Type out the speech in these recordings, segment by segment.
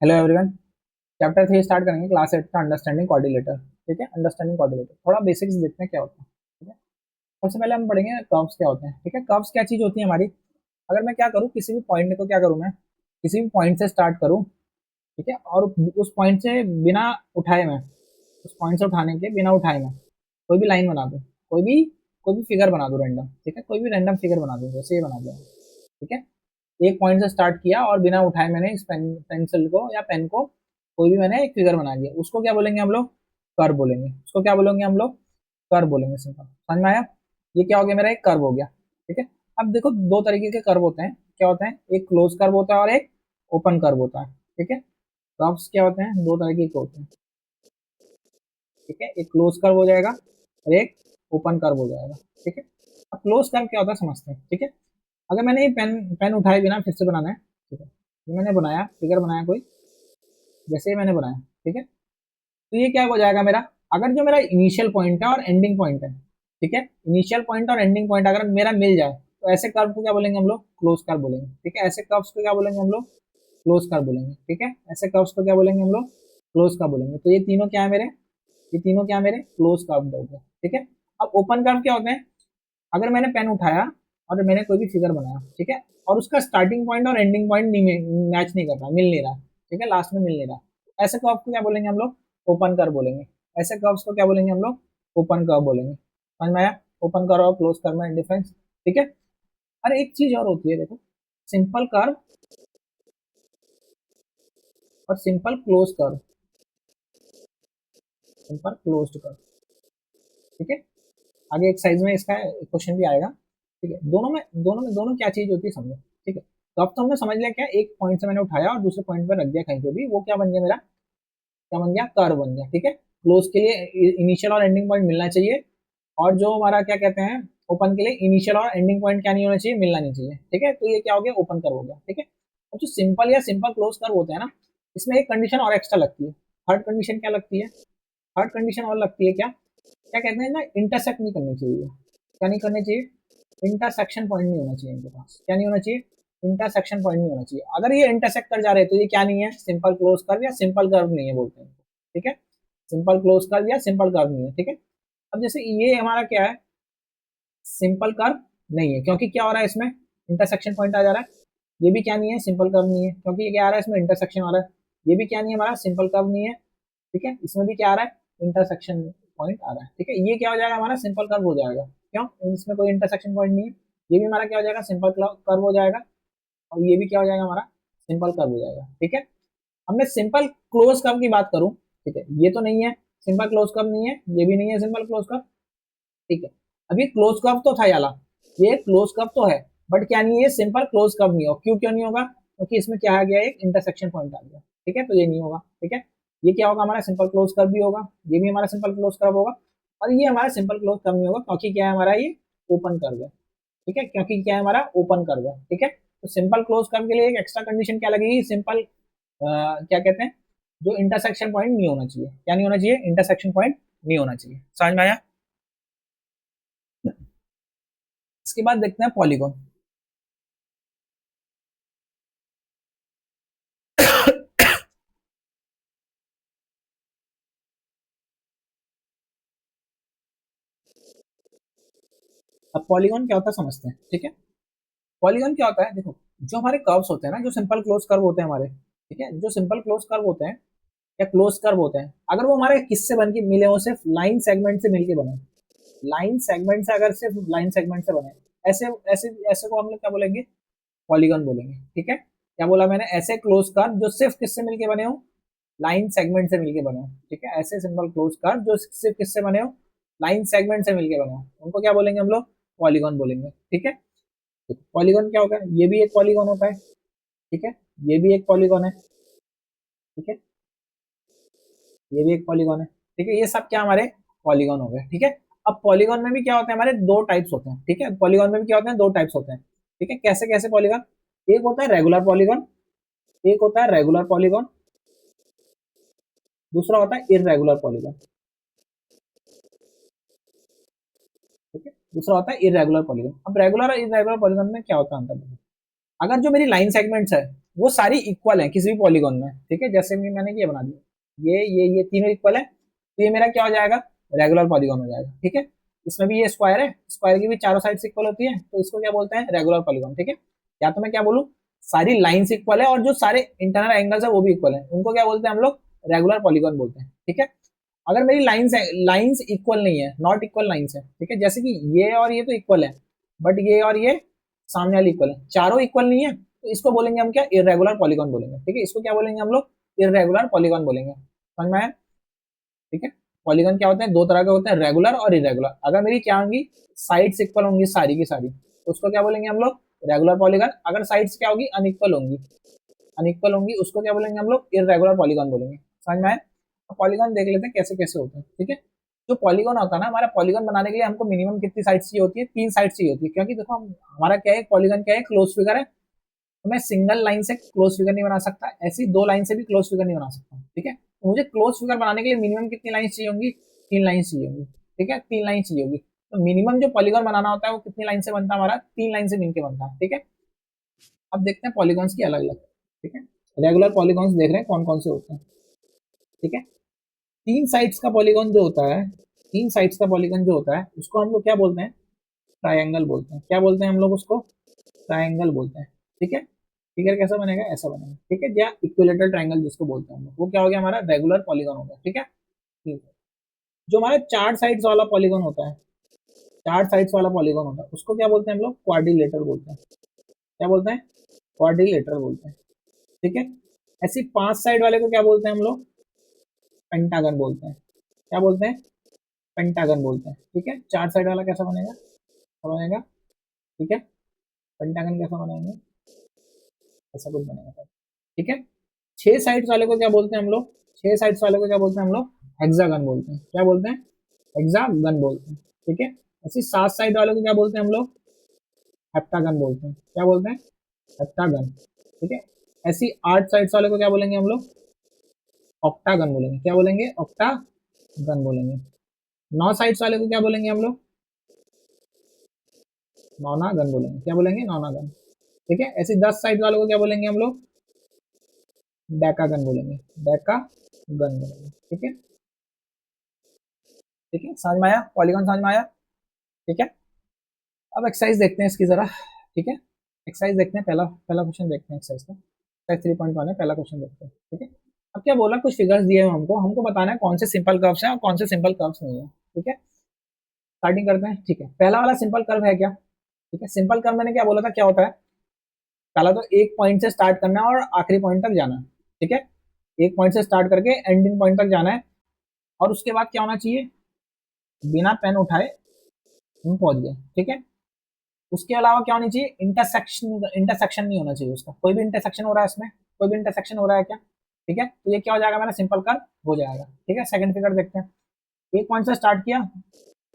Hello everyone. Chapter 3 start करेंगे class 8 का understanding coordinator. ठीक है, अंडरस्टैंडिंग कोऑर्डिनेटर थोड़ा बेसिक्स देखते हैं क्या होता है। ठीक है, सबसे पहले हम पढ़ेंगे कर्व्स क्या होते हैं। ठीक है, कर्व्स क्या चीज होती है हमारी। अगर मैं क्या करूँ, किसी भी पॉइंट को क्या करूँ, मैं किसी भी पॉइंट से स्टार्ट करूँ। ठीक है, और उस पॉइंट से बिना उठाए मैं उस पॉइंट से उठाने के बिना उठाए मैं कोई भी लाइन बना दूँ, कोई भी फिगर बना दूँ रैंडम। ठीक है, कोई भी रैंडम फिगर बना दूँ, जैसे ये बना दूँ। ठीक है, एक पॉइंट से स्टार्ट किया और बिना उठाए मैंने इस पेंसिल को या पेन को कोई भी मैंने एक फिगर बना दिया, उसको क्या बोलेंगे हम लोग? कर्व बोलेंगे। उसको क्या बोलेंगे हम लोग? कर्व बोलेंगे। सिंपल, समझ में आया? ये क्या हो गया, मेरा एक कर्व हो गया। ठीक है, अब देखो दो तरीके के कर्व होते हैं। क्या होते हैं? एक क्लोज कर्व होता है और एक ओपन कर्व होता है। ठीक है, कर्व्स क्या होते हैं? दो तरीके के होते हैं। ठीक है, एक क्लोज कर्व हो जाएगा और एक ओपन कर्व हो जाएगा। ठीक है, अब क्लोज कर्व क्या होता है समझते हैं। ठीक है, अगर मैंने ये पेन पेन उठाए बिना फिर से बनाना है। ठीक है, ये मैंने बनाया, फिगर बनाया कोई, जैसे ही मैंने बनाया। ठीक है, तो ये क्या हो जाएगा मेरा? अगर जो मेरा इनिशियल पॉइंट है और एंडिंग पॉइंट है, ठीक है, इनिशियल पॉइंट और एंडिंग पॉइंट अगर मेरा मिल जाए तो ऐसे कर्व को क्या बोलेंगे हम लोग? क्लोज कर्व बोलेंगे। ठीक है, ऐसे कर्व्स को क्या बोलेंगे हम लोग? क्लोज कर्व बोलेंगे। ठीक है, ऐसे कर्व्स को क्या बोलेंगे हम लोग? क्लोज कर्व बोलेंगे। तो ये तीनों क्या है मेरे? ये तीनों क्या मेरे? क्लोज कर्व हो गए। ठीक है, अब ओपन कर्व क्या होते हैं? अगर मैंने पेन उठाया और मैंने कोई भी फिगर बनाया, ठीक है, और उसका स्टार्टिंग पॉइंट और एंडिंग पॉइंट नहीं मैच नहीं कर रहा, मिल नहीं रहा। ठीक है, लास्ट में मिल नहीं रहा, ऐसे कर्व को क्या बोलेंगे हम लोग? ओपन कर्व बोलेंगे। ऐसे कर्व्स को क्या बोलेंगे हम लोग? ओपन कर्व बोलेंगे। समझ में आया? ओपन कर्व और क्लोज कर्व में डिफरेंस। ठीक है, अरे एक चीज और होती है, देखो, सिंपल कर्व और simple close curve, simple closed curve. ठीक है, आगे एक साइज में इसका क्वेश्चन भी आएगा। ठीक है, दोनों क्या चीज होती है समझो। ठीक है, तो अब तो हमने समझ लिया क्या, एक पॉइंट से मैंने उठाया और दूसरे पॉइंट पर रख दिया कहीं पे भी, वो क्या बन गया मेरा? क्या बन गया? कर्व बन गया। ठीक है, क्लोज के लिए इनिशियल और एंडिंग पॉइंट मिलना चाहिए, और जो हमारा क्या कहते हैं, ओपन के लिए इनिशियल और एंडिंग पॉइंट क्या नहीं होना चाहिए? मिलना नहीं चाहिए। ठीक है, तो ये क्या हो गया? ओपन कर्व हो गया। ठीक है, अब जो सिंपल या सिंपल क्लोज कर्व होते हैं ना, इसमें एक कंडीशन और एक्स्ट्रा लगती है। थर्ड कंडीशन क्या लगती है? थर्ड कंडीशन और लगती है क्या? क्या कहते हैं ना, इंटरसेक्ट नहीं करनी चाहिए। क्या नहीं करनी चाहिए? इंटरसेक्शन पॉइंट नहीं होना चाहिए इनके पास। क्या नहीं होना चाहिए? इंटरसेक्शन पॉइंट नहीं होना चाहिए। अगर ये इंटरसेक्ट कर जा रहे हैं तो ये क्या नहीं है? सिंपल क्लोज कर्व या सिंपल कर्व नहीं है बोलते हैं। ठीक है, सिंपल क्लोज कर्व या सिंपल कर्व नहीं है। ठीक है, अब जैसे ये हमारा क्या है? सिंपल कर्व नहीं है, क्योंकि क्या हो रहा है इसमें? इंटरसेक्शन पॉइंट आ जा रहा है। ये भी क्या नहीं है? सिंपल कर्व नहीं है, क्योंकि ये क्या आ रहा है? इसमें इंटरसेक्शन आ रहा है। ये भी क्या नहीं है हमारा? सिंपल कर्व नहीं है। ठीक है, इसमें भी क्या आ रहा है? इंटरसेक्शन पॉइंट आ रहा है। ठीक है, ये क्या हो जाएगा हमारा? सिंपल कर्व हो जाएगा। क्यों? इसमें कोई इंटरसेक्शन पॉइंट नहीं है। ये भी हमारा क्या हो जाएगा? सिंपल कर्व हो जाएगा। और ये भी क्या हो जाएगा हमारा? सिंपल कर्व हो जाएगा। ठीक है, अब मैं सिंपल क्लोज कर्व की बात करूं, ठीक है, ये तो नहीं है, सिंपल क्लोज कर्व नहीं है, ये भी नहीं है सिंपल क्लोज कर्व। ठीक है, अभी क्लोज कर्व तो था याला, ये क्लोज कर्व तो है, बट क्या नहीं है? सिंपल क्लोज कर्व नहीं होगा। क्यों नहीं होगा? क्योंकि इसमें क्या आ गया? एक इंटरसेक्शन पॉइंट आ गया। ठीक है, तो ये नहीं होगा। ठीक है, ये क्या होगा हमारा? सिंपल क्लोज कर्व भी होगा, ये भी हमारा सिंपल क्लोज कर्व होगा, और ये हमारा सिंपल क्लोज कर्व नहीं होगा, क्योंकि क्या है हमारा? ये ओपन कर्व है। ठीक है, क्योंकि क्या है हमारा? ओपन कर्व है। ठीक है, तो सिंपल क्लोज कर्व के लिए एक एक्स्ट्रा कंडीशन क्या लगेगी? सिंपल क्या कहते हैं, जो इंटरसेक्शन पॉइंट नहीं होना चाहिए। क्या नहीं होना चाहिए? इंटरसेक्शन पॉइंट नहीं होना चाहिए। समझ में आया? इसके बाद देखते हैं पॉलीगॉन। अब पॉलीगॉन क्या होता है समझते हैं। ठीक है, पॉलीगॉन क्या होता है, देखो, जो हमारे कर्व्स होते हैं ना, जो सिंपल क्लोज कर्व होते हैं हमारे, ठीक है, जो सिंपल क्लोज कर्व होते हैं या क्लोज कर्व होते हैं, अगर वो हमारे किससे बन के मिले हो? सिर्फ लाइन सेगमेंट से मिलके बने, लाइन सेगमेंट से, अगर सिर्फ लाइन सेगमेंट से बने, ऐसे ऐसे ऐसे को हम लोग क्या बोलेंगे? पॉलीगॉन बोलेंगे। ठीक है, क्या बोला मैंने? ऐसे क्लोज कर्व जो सिर्फ किससे मिलके बने हो? लाइन सेगमेंट से मिलके बने हो। ठीक है, ऐसे सिंपल क्लोज कर्व जो सिर्फ किससे बने हो? लाइन सेगमेंट से मिलके बने हो, उनको क्या बोलेंगे हम लोग? पॉलीगॉन बोलेंगे। ठीक है, पॉलीगॉन क्या होगा? ये भी एक पॉलीगॉन होता है। ठीक है, ये भी एक पॉलीगॉन है। ठीक है, ये भी एक पॉलीगॉन है। ठीक है, ये सब क्या हमारे पॉलीगॉन हो गए। ठीक है, अब पॉलीगॉन में भी क्या होते हैं हमारे? दो टाइप्स होते हैं। ठीक है, पॉलीगॉन में भी क्या होते हैं? दो टाइप्स होते हैं। ठीक है, कैसे कैसे पॉलीगॉन? एक होता है रेगुलर पॉलीगॉन, एक होता है रेगुलर पॉलीगॉन, दूसरा होता है इरेगुलर पॉलीगॉन। ठीक है, दूसरा होता है इरेगुलर पॉलीगॉन। अब रेगुलर और इरेगुलर पॉलीगॉन में क्या होता है अंतर? अगर जो मेरी लाइन सेगमेंट्स है, वो सारी इक्वल है किसी भी पॉलीगॉन में, ठीक है। जैसे कि मैंने ये बना दिया, ये तीनों इक्वल है, तो ये मेरा क्या हो जाएगा, रेगुलर पॉलीगॉन हो जाएगा, ठीक है। इसमें भी ये स्क्वायर है, स्क्वायर की भी चारों साइड इक्वल होती है, तो इसको क्या बोलते हैं, रेगुलर पॉलीगॉन, ठीक है। या तो मैं क्या बोलूँ, सारी लाइन्स इक्वल है और जो सारे इंटरनल एंगल्स है वो भी इक्वल है, उनको क्या बोलते हैं हम लोग, रेगुलर पॉलीगॉन बोलते हैं, ठीक है। अगर मेरी लाइन्स इक्वल नहीं है, नॉट इक्वल लाइन्स है, ठीक है, जैसे कि ये और ये तो इक्वल है, बट ये और ये सामने वाली इक्वल है, चारों इक्वल नहीं है, तो इसको बोलेंगे हम क्या, इरेगुलर पॉलीगॉन बोलेंगे, ठीक है। इसको क्या बोलेंगे हम लोग, इरेगुलर पॉलीगॉन बोलेंगे, समझ में आया, ठीक है। पॉलीगन क्या होते हैं, दो तरह के होते हैं, रेगुलर और इरेगुलर। अगर मेरी क्या होंगी, साइड्स इक्वल होंगी सारी की सारी, तो उसको क्या बोलेंगे हम लोग, रेगुलर पॉलीगन। अगर साइड्स क्या होगी, अनइक्वल होंगी, अनइक्वल होंगी, उसको क्या बोलेंगे हम लोग, इरेगुलर पॉलीगन बोलेंगे, समझ में आया। पॉलीगन देख लेते हैं कैसे कैसे होते हैं, ठीक है। जो पॉलीगन होता है ना, हमारा पॉलीगन बनाने के लिए हमको मिनिमम कितनी साइड्स चाहिए होती है, 3 साइड्स चाहिए होती है, क्योंकि देखो हम हमारा क्या है, पॉलीगन क्या है, क्लोज फिगर है, तो मैं सिंगल लाइन से क्लोज फिगर नहीं बना सकता, ऐसी 2 लाइन से भी क्लोज फिगर नहीं बना सकता, ठीक है। तो मुझे क्लोज फिगर बनाने के लिए मिनिमम कितनी लाइन चाहिए होंगी, 3 लाइन चाहिए होंगी, ठीक है, 3 लाइन चाहिए होगी। तो मिनिमम जो पॉलीगन बनाना होता है वो कितनी लाइन से बनता है, हमारा 3 लाइन से मिलकर बनता है, ठीक है। अब देखते हैं पॉलीगॉन्स की अलग अलग, ठीक है। रेगुलर पॉलीगॉन्स देख रहे हैं कौन कौन से होते हैं, ठीक है। 3 साइड्स का पॉलीगॉन जो होता है, 3 साइड्स का पॉलीगॉन जो होता है उसको हम लोग क्या बोलते हैं, ट्रायंगल बोलते हैं। क्या बोलते हैं हम लोग उसको, ट्रायंगल बोलते हैं, ठीक है। फिगर कैसा बनेगा, ऐसा बनेगा, ठीक है। या इक्विलेटरल ट्रायंगल जिसको बोलते हैं हम लोग, वो क्या हो गया, हमारा रेगुलर पॉलीगॉन हो गया, ठीक है। ठीक है। जो हमारा 4 साइड्स वाला पॉलीगॉन होता है, 4 साइड्स वाला पॉलीगॉन होता है, उसको क्या बोलते हैं हम लोग, क्वाड्रिलेटरल बोलते हैं। क्या बोलते हैं, क्वाड्रिलेटरल बोलते हैं, ठीक है। ऐसी 5 साइड वाले को क्या बोलते हैं हम लोग, पेंटागन बोलते हैं। क्या बोलते हैं, पेंटागन बोलते हैं, ठीक है। 4 साइड वाला कैसा बनेगा, कैसा बनेगा, ठीक है। पेंटागन कैसा बनाएंगे, ऐसा कुछ बनेगा, ठीक है। 6 साइड्स वाले को क्या बोलते हैं हम लोग, 6 साइड्स वाले को क्या बोलते हैं हम लोग, हेक्सागन बोलते हैं। क्या बोलते हैं, हेक्सागन बोलते हैं, ठीक है। ऐसी 7 साइड वाले को क्या बोलते हैं हम लोग, हेप्टागन बोलते हैं। क्या बोलते हैं, हेप्टागन, ठीक है। ऐसी 8 साइड्स वाले को क्या बोलेंगे हम लोग, ऑक्टागन बोलेंगे। क्या बोलेंगे, ऑक्टागन बोलेंगे। 9 साइड्स वाले को क्या बोलेंगे हम लोग, नौनागन बोलेंगे। क्या बोलेंगे, नौनागन, ठीक है। ऐसी 10 साइड वालों को क्या बोलेंगे हम लोग, डेकागन बोलेंगे, डेकागन बोलेंगे, ठीक है। ठीक है, समझ में आया, पॉलीगॉन समझ में आया, ठीक है। अब एक्सरसाइज देखते हैं इसकी जरा, ठीक है। एक्सरसाइज देखते हैं, पहला पहला क्वेश्चन देखते हैं एक्सरसाइज का, एक्सरसाइज 3.1 है, पहला क्वेश्चन देखते हैं, ठीक है। अब क्या बोला, कुछ फिगर्स दिए हैं हमको, हमको बताना है कौन से सिंपल कर्व्स हैं और कौन से सिंपल कर्व्स नहीं है, ठीक है। स्टार्टिंग करते हैं, ठीक है। पहला वाला सिंपल कर्व है क्या, ठीक है। सिंपल कर्व मैंने क्या बोला था, क्या होता है, पहला तो एक पॉइंट से स्टार्ट करना है और आखिरी पॉइंट तक जाना है, ठीक है। एक पॉइंट से स्टार्ट करके एंडिंग पॉइंट तक जाना है, और उसके बाद क्या होना चाहिए, बिना पेन उठाए हम पहुंच गए, ठीक है। उसके अलावा क्या होनी चाहिए, इंटरसेक्शन, इंटरसेक्शन नहीं होना चाहिए उसका, कोई भी इंटरसेक्शन हो रहा है इसमें, कोई भी इंटरसेक्शन हो रहा है क्या, ठीक है। तो ये क्या हो जाएगा, मेरा सिंपल कर्व हो जाएगा, ठीक है। सेकंड फिगर देखते हैं, एक पॉइंट से स्टार्ट किया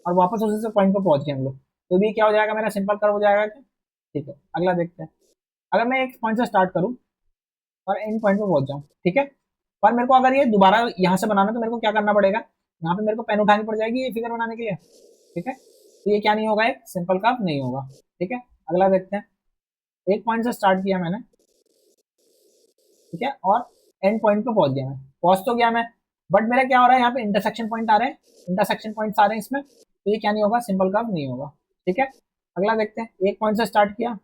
और वापस उसी से पॉइंट पर पहुंच गए हम लोग, तो भी क्या हो जाएगा, मेरा सिंपल कर्व हो जाएगा क्या, ठीक है। अगला देखते हैं, अगर मैं एक पॉइंट से स्टार्ट करूं और एंड पॉइंट पे पहुंच जाऊं, ठीक है। पर मेरे को अगर ये दोबारा यहाँ से बनाना, तो मेरे को क्या करना पड़ेगा, यहाँ पे मेरे को पेन उठानी पड़ जाएगी ये फिगर बनाने के लिए, ठीक है। तो ये क्या नहीं होगा, एक सिंपल कर्व नहीं होगा, ठीक है। अगला देखते हैं, एक पॉइंट से स्टार्ट किया मैंने, ठीक है, और एंड पॉइंट पे पहुंच गया, मैं पहुंच तो गया मैं, बट मेरा क्या हो रहा है, यहाँ पे इंटरसेक्शन पॉइंट आ रहे हैं, इंटरसेक्शन पॉइंट्स आ रहे हैं इसमें, तो ये क्या नहीं होगा, सिंपल कर्व नहीं होगा, ठीक है। अगला देखते हैं, एक पॉइंट से स्टार्ट किया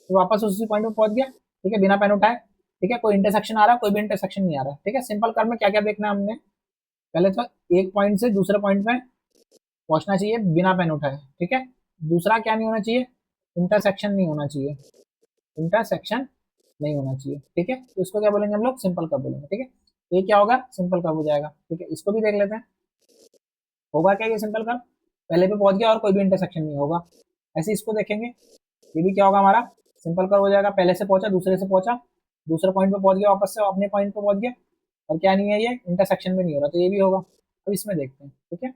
तो वापस उसी पॉइंट पे पहुंच गया, ठीक है, बिना पेन उठाए, ठीक है। कोई इंटरसेक्शन आ रहा है, कोई भी इंटरसेक्शन नहीं आ रहा है, ठीक है। सिंपल कर्व में क्या क्या देखना है हमने, पहले तो एक पॉइंट से दूसरे पॉइंट पे पहुंचना चाहिए बिना पेन उठाए, ठीक है। दूसरा क्या नहीं होना चाहिए, इंटरसेक्शन नहीं होना चाहिए, इंटरसेक्शन नहीं होना चाहिए, ठीक है। तो इसको क्या बोलेंगे हम लोग, सिंपल कर्व बोलेंगे, ठीक है। ये क्या होगा, सिंपल कर्व हो जाएगा, ठीक है। इसको भी देख लेते हैं, होगा क्या ये सिंपल कर्व, पहले पे पहुंच गया और कोई भी इंटरसेक्शन नहीं होगा, ऐसे इसको देखेंगे, ये भी क्या होगा हमारा, सिंपल कर्व हो जाएगा, पहले से पहुंचा, दूसरे से पहुंचा, दूसरे पॉइंट पे पहुंच गया, वापस से अपने पॉइंट पे पहुंच गया, और क्या नहीं है, ये इंटरसेक्शन में नहीं हो रहा, तो ये भी होगा। अब इसमें देखते हैं, ठीक है।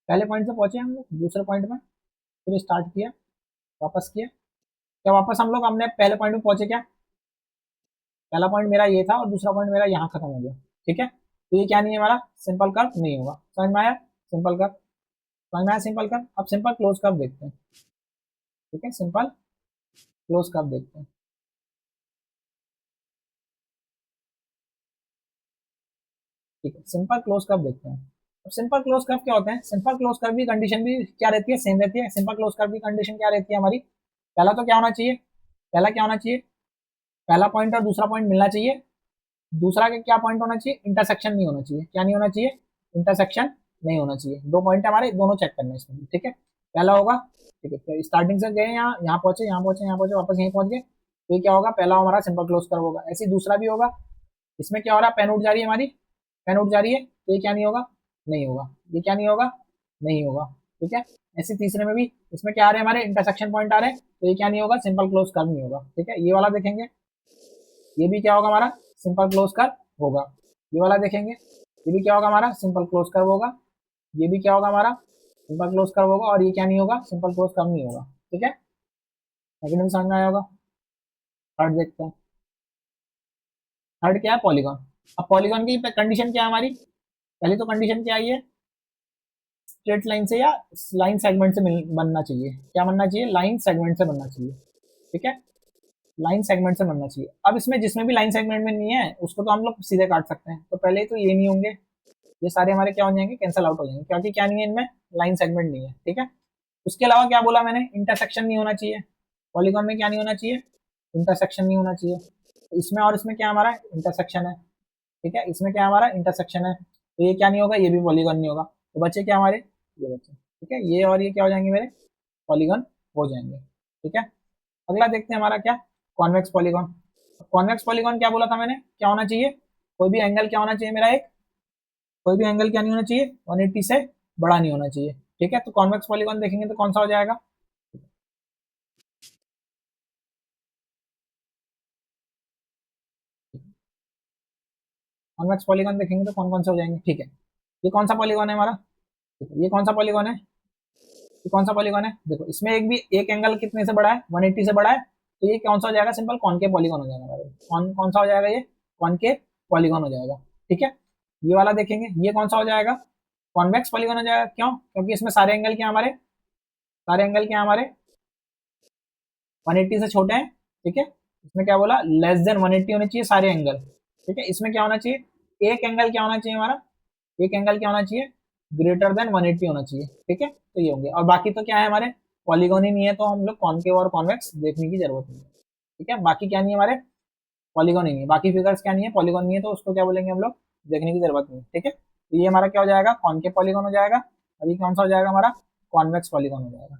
पहले पॉइंट से पहुंचे हम लोग, दूसरे पॉइंट में फिर स्टार्ट किया, वापस किया, क्या वापस हम लोग हमने पहले पॉइंट में पहुंचे क्या, पहला पॉइंट मेरा ये था और दूसरा पॉइंट मेरा यहाँ खत्म हो गया, ठीक है। तो ये क्या नहीं है, हमारा सिंपल कर्व नहीं होगा, समझ में आया, सिंपल कर्व समझ में आया, सिंपल कर्व। अब सिंपल क्लोज कर्व देखते हैं, ठीक है, सिंपल क्लोज कर्व देखते हैं। ठीक है, सिंपल क्लोज कर्व देखते हैं। अब सिंपल क्लोज कर्व क्या होता है, सिंपल क्लोज कर्व की कंडीशन भी क्या रहती है, सेम रहती है। सिंपल क्लोज कर्व की कंडीशन क्या रहती है हमारी, पहला तो क्या होना चाहिए, पहला क्या होना चाहिए, पहला पॉइंट और दूसरा पॉइंट मिलना चाहिए। दूसरा का क्या पॉइंट होना चाहिए, इंटरसेक्शन नहीं होना चाहिए। क्या नहीं होना चाहिए, इंटरसेक्शन नहीं होना चाहिए। दो पॉइंट हमारे, दोनों चेक करना है इसमें, ठीक है। पहला होगा, ठीक है, तो स्टार्टिंग से गए यहाँ, यहाँ पहुंचे, यहाँ पहुंचे, यहाँ पहुंचे, वापस यहीं पहुंच गए, तो ये क्या होगा, पहला हमारा सिंपल क्लोज कर्व होगा। ऐसे ही दूसरा भी होगा। इसमें क्या हो रहा है, पेन उठ जा रही है हमारी, पेन उठ जा रही है, तो ये क्या नहीं होगा, नहीं होगा। ये क्या नहीं होगा, नहीं होगा, ठीक है। ऐसे तीसरे में भी, इसमें क्या आ रहे हैं हमारे, इंटरसेक्शन पॉइंट आ रहे हैं, तो ये क्या नहीं होगा, सिंपल क्लोज कर्व नहीं होगा, ठीक है। ये वाला देखेंगे, ये भी क्या होगा हमारा, सिंपल क्लोज कर्व होगा। ये वाला देखेंगे, ये भी क्या होगा हमारा, सिंपल क्लोज कर्व होगा। ये भी क्या होगा हमारा, सिंपल क्लोज कर्व होगा। और ये क्या नहीं होगा, सिंपल क्लोज कर्व नहीं होगा, ठीक है। सेकंड में समझ में आया होगा। थर्ड देखते हैं, थर्ड क्या है, पॉलीगॉन। अब पॉलीगॉन की कंडीशन क्या है हमारी, पहली तो कंडीशन क्या आई है, स्ट्रेट लाइन से या लाइन सेगमेंट से बनना चाहिए। क्या बनना चाहिए, लाइन सेगमेंट से बनना चाहिए, ठीक है। लाइन सेगमेंट से बनना चाहिए। अब इसमें जिसमें भी लाइन सेगमेंट में नहीं है उसको तो हम लोग सीधे काट सकते हैं, तो पहले तो ये नहीं होंगे, ये सारे हमारे क्या हो जाएंगे, कैंसिल आउट हो जाएंगे, क्योंकि क्या नहीं है इनमें, लाइन सेगमेंट नहीं है, ठीक है। उसके अलावा क्या बोला मैंने, इंटरसेक्शन नहीं होना चाहिए। पॉलीगॉन में क्या नहीं होना चाहिए, इंटरसेक्शन नहीं होना चाहिए। तो इसमें और इसमें क्या हमारा, इंटरसेक्शन है, ठीक है। इसमें क्या हमारा, इंटरसेक्शन है, तो ये क्या नहीं होगा, ये भी पॉलीगॉन नहीं होगा। तो बच्चे क्या हमारे, ये बच्चे, ठीक है। ये और ये क्या हो जाएंगे मेरे, पॉलीगॉन हो जाएंगे, ठीक है। अगला देखते हैं हमारा क्या, कॉन्वेक्स पॉलीगॉन। कॉन्वेक्स पॉलीगॉन क्या बोला था मैंने, क्या होना चाहिए, कोई भी एंगल क्या होना चाहिए मेरा, एक, कोई भी एंगल क्या नहीं होना चाहिए, 180 से बड़ा नहीं होना चाहिए, ठीक है। तो कॉन्वेक्स पॉलीगॉन देखेंगे तो कौन सा हो जाएगा, कॉन्वेक्स पॉलीगॉन देखेंगे तो कौन कौन से हो जाएंगे, ठीक है। ये कौन सा पॉलीगॉन है हमारा, ठीक है। ये कौन सा पॉलीगॉन है, ये कौन सा पॉलीगॉन है, देखो इसमें एक भी एक एंगल कितने से बड़ा है, 180 से बड़ा है, तो ये कौन सा हो जाएगा, सिंपल कॉनकेव पॉलीगॉन हो जाएगा हमारा। कौन सा हो जाएगा, ये कॉनकेव पॉलीगॉन हो जाएगा, ठीक है। ये वाला देखेंगे, ये कौन सा हो जाएगा, कॉन्वेक्स पॉलीगॉन हो जाएगा। क्यों, क्योंकि इसमें सारे एंगल क्या हमारे, सारे एंगल क्या हमारे 180 से छोटे हैं, ठीक है। इसमें क्या बोला, लेस देन 180 होने चाहिए सारे एंगल, ठीक है। इसमें क्या होना चाहिए, एक एंगल क्या होना चाहिए हमारा, एक एंगल क्या होना चाहिए, ग्रेटर देन 180 होना चाहिए, ठीक है। तो ये होंगे, और बाकी तो क्या है हमारे, पॉलीगॉन ही नहीं है, तो हम लोग कॉनकेव और कॉन्वेक्स देखने की जरूरत नहीं है, ठीक है। बाकी क्या नहीं है हमारे, पॉलीगॉन ही नहीं है, बाकी फिगर्स क्या नहीं है, पॉलीगॉन नहीं है, तो उसको क्या बोलेंगे हम लोग, देखने की जरूरत नहीं है, ठीक है। तो ये हमारा क्या हो जाएगा, कॉनकेव पॉलीगॉन हो जाएगा। और ये कौन सा हो जाएगा हमारा, कॉन्वेक्स पॉलीगॉन हो जाएगा,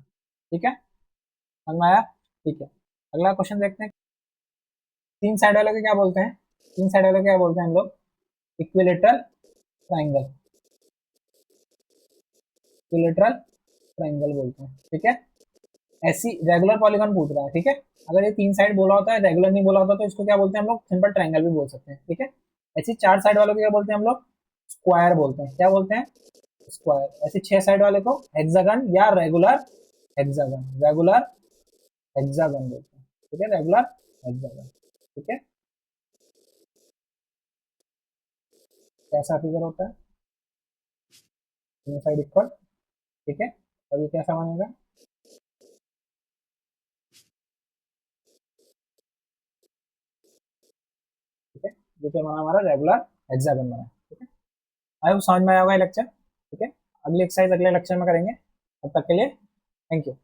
ठीक है। समझ में आया, ठीक है। अगला क्वेश्चन देखते हैं, तीन साइड वाले को क्या बोलते हैं, तीन साइड वाले को क्या बोलते हैं हम लोग, इक्विलेटरल ट्राइंगल, इक्विलेटरल ट्राइंगल बोलते हैं, ठीक है। ऐसी रेगुलर पॉलीगॉन पूछ रहा है, ठीक है। अगर ये तीन साइड बोला होता है, रेगुलर नहीं बोला होता, तो इसको क्या बोलते हैं हम लोग, सिंपल ट्राइंगल भी बोल सकते हैं, ठीक है। ऐसी चार साइड वालों को क्या बोलते हैं हम लोग, स्क्वायर बोलते हैं। क्या बोलते हैं, स्क्वायर। ऐसे छह साइड वाले को हेक्सागन या रेगुलर हेक्सागन, रेगुलर हेक्सागन बोलते हैं, ठीक है, रेगुलर हेक्सागन, ठीक है। कैसा फिगर होता है, तीन साइड इक्वल, ठीक है। और ये कैसा बनेगा, ठीक है। जो कि हमारा हमारा रेगुलर हेक्सागन बना, ठीक है। आई होप समझ में आया होगा ये लेक्चर, ठीक है। अगली एक्सरसाइज अगले लेक्चर में करेंगे, तब तक के लिए थैंक यू।